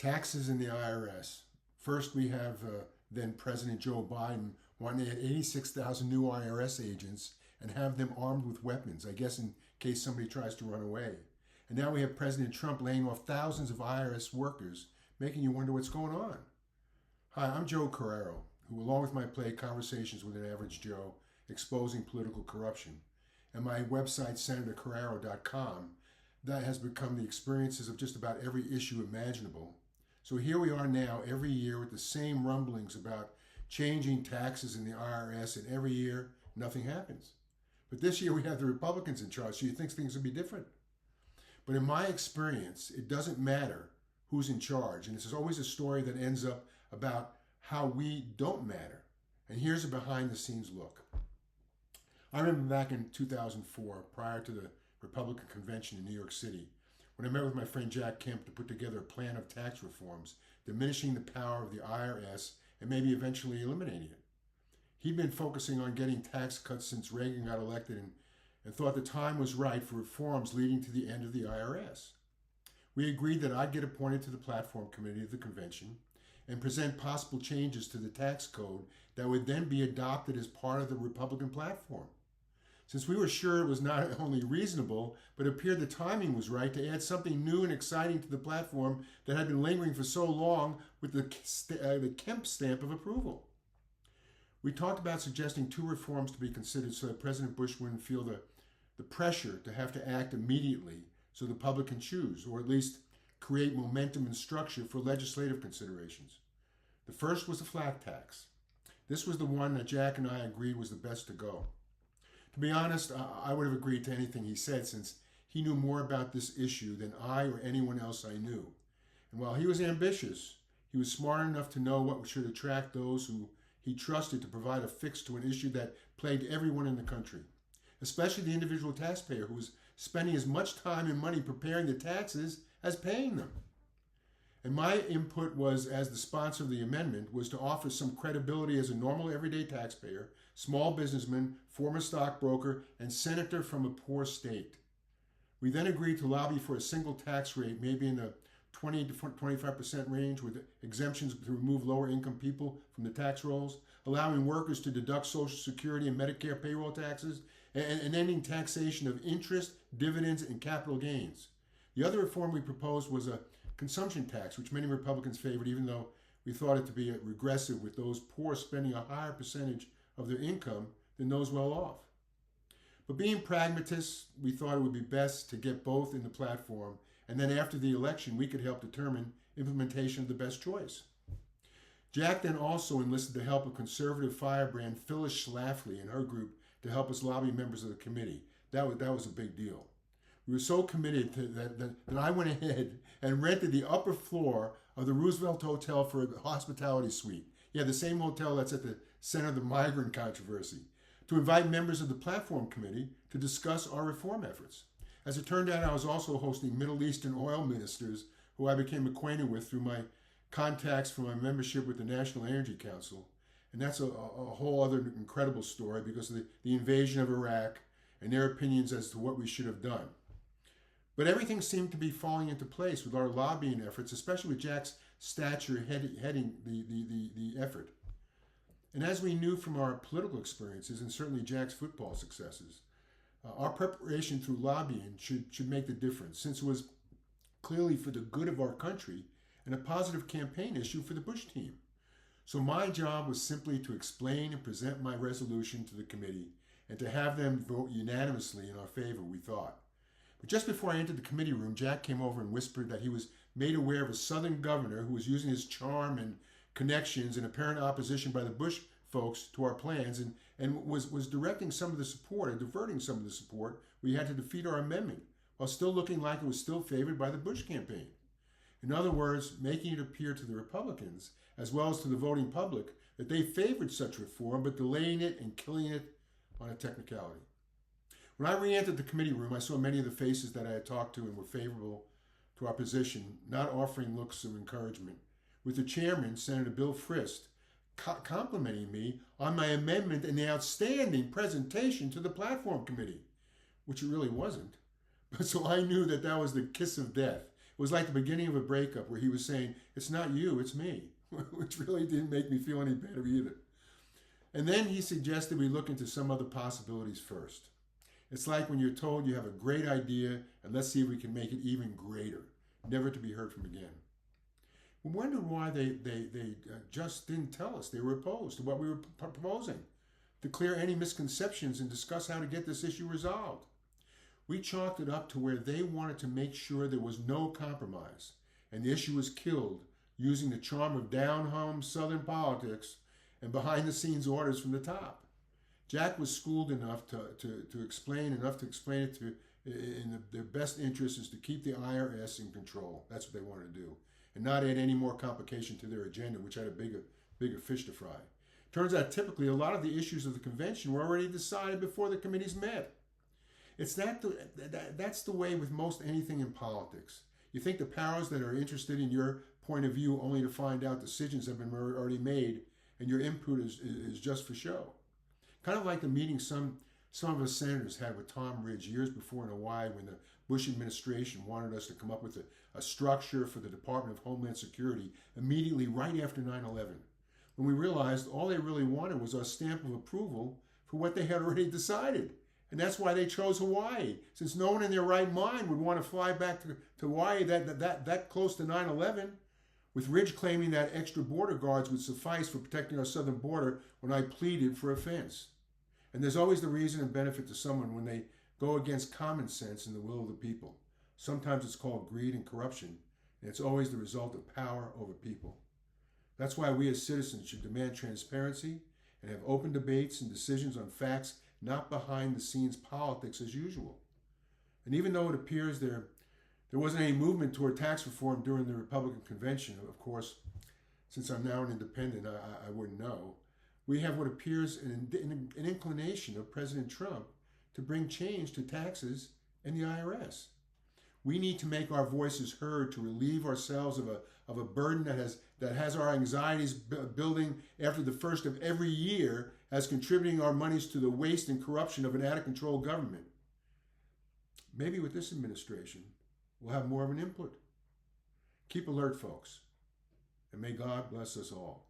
Taxes in the IRS. First, we have then President Joe Biden wanting to add 86,000 new IRS agents and have them armed with weapons, I guess in case somebody tries to run away. And now we have President Trump laying off thousands of IRS workers, making you wonder what's going on. Hi, I'm Joe Carrero, who along with my play Conversations with an Average Joe, exposing political corruption, and my website, senatorcarrero.com, that has become the experiences of just about every issue imaginable. So here we are now every year with the same rumblings about changing taxes in the IRS, and every year nothing happens. But this year we have the Republicans in charge, so you think things would be different. But in my experience, it doesn't matter who's in charge, and this is always a story that ends up about how we don't matter. And here's a behind-the-scenes look. I remember back in 2004, prior to the Republican convention in New York City, when I met with my friend Jack Kemp to put together a plan of tax reforms, diminishing the power of the IRS and maybe eventually eliminating it. He'd been focusing on getting tax cuts since Reagan got elected and thought the time was right for reforms leading to the end of the IRS. We agreed that I'd get appointed to the platform committee of the convention and present possible changes to the tax code that would then be adopted as part of the Republican platform. Since we were sure it was not only reasonable, but appeared the timing was right to add something new and exciting to the platform that had been lingering for so long with the Kemp stamp of approval. We talked about suggesting two reforms to be considered so that President Bush wouldn't feel the pressure to have to act immediately so the public can choose, or at least create momentum and structure for legislative considerations. The first was the flat tax. This was the one that Jack and I agreed was the best to go. To be honest, I would have agreed to anything he said since he knew more about this issue than I or anyone else I knew. And while he was ambitious, he was smart enough to know what should attract those who he trusted to provide a fix to an issue that plagued everyone in the country, especially the individual taxpayer who was spending as much time and money preparing the taxes as paying them. And my input was, as the sponsor of the amendment, was to offer some credibility as a normal everyday taxpayer, small businessman, former stockbroker, and senator from a poor state. We then agreed to lobby for a single tax rate, maybe in the 20 to 25% range, with exemptions to remove lower income people from the tax rolls, allowing workers to deduct Social Security and Medicare payroll taxes, and ending taxation of interest, dividends, and capital gains. The other reform we proposed was a consumption tax, which many Republicans favored, even though we thought it to be regressive, with those poor spending a higher percentage of their income than those well off. But being pragmatists, we thought it would be best to get both in the platform, and then after the election, we could help determine implementation of the best choice. Jack then also enlisted the help of conservative firebrand Phyllis Schlafly and her group to help us lobby members of the committee. That was a big deal. We were so committed to that I went ahead and rented the upper floor of the Roosevelt Hotel for a hospitality suite. Yeah, the same hotel that's at the center of the migrant controversy, to invite members of the platform committee to discuss our reform efforts. As it turned out, I was also hosting Middle Eastern oil ministers who I became acquainted with through my contacts from my membership with the National Energy Council. And that's a whole other incredible story because of the invasion of Iraq and their opinions as to what we should have done. But everything seemed to be falling into place with our lobbying efforts, especially with Jack's stature heading the effort. And as we knew from our political experiences and certainly Jack's football successes, our preparation through lobbying should make the difference, since it was clearly for the good of our country and a positive campaign issue for the Bush team. So my job was simply to explain and present my resolution to the committee and to have them vote unanimously in our favor, we thought. But just before I entered the committee room, Jack came over and whispered that he was made aware of a Southern governor who was using his charm and connections in apparent opposition by the Bush folks to our plans and was directing some of the support, or diverting some of the support we had to defeat our amendment, while still looking like it was still favored by the Bush campaign. In other words, making it appear to the Republicans, as well as to the voting public, that they favored such reform, but delaying it and killing it on a technicality. When I re-entered the committee room, I saw many of the faces that I had talked to and were favorable to our position, not offering looks of encouragement, with the chairman, Senator Bill Frist, complimenting me on my amendment and the outstanding presentation to the platform committee, which it really wasn't. But so I knew that was the kiss of death. It was like the beginning of a breakup where he was saying, "It's not you, it's me," which really didn't make me feel any better either. And then he suggested we look into some other possibilities first. It's like when you're told you have a great idea and let's see if we can make it even greater, never to be heard from again. We wondered why they just didn't tell us they were opposed to what we were proposing, to clear any misconceptions and discuss how to get this issue resolved. We chalked it up to where they wanted to make sure there was no compromise and the issue was killed using the charm of down-home Southern politics and behind-the-scenes orders from the top. Jack was schooled enough to explain it to in their best interest is to keep the IRS in control. That's what they wanted to do, and not add any more complication to their agenda, which had a bigger fish to fry. Turns out typically a lot of the issues of the convention were already decided before the committees met. That's the way with most anything in politics. You think the powers that are interested in your point of view only to find out decisions have been already made and your input is just for show. Kind of like the meeting some of us senators had with Tom Ridge years before in Hawaii when the Bush administration wanted us to come up with a structure for the Department of Homeland Security immediately right after 9/11. When we realized all they really wanted was our stamp of approval for what they had already decided. And that's why they chose Hawaii, since no one in their right mind would want to fly back to Hawaii that close to 9/11. With Ridge claiming that extra border guards would suffice for protecting our southern border when I pleaded for a fence. And there's always the reason and benefit to someone when they go against common sense and the will of the people. Sometimes it's called greed and corruption, and it's always the result of power over people. That's why we as citizens should demand transparency and have open debates and decisions on facts, not behind the scenes politics as usual. And even though it appears there wasn't any movement toward tax reform during the Republican convention, of course, since I'm now an independent, I wouldn't know. We have what appears an inclination of President Trump to bring change to taxes and the IRS. We need to make our voices heard to relieve ourselves of a burden that has our anxieties building after the first of every year as contributing our monies to the waste and corruption of an out-of-control government. Maybe with this administration, we'll have more of an input. Keep alert, folks, and may God bless us all.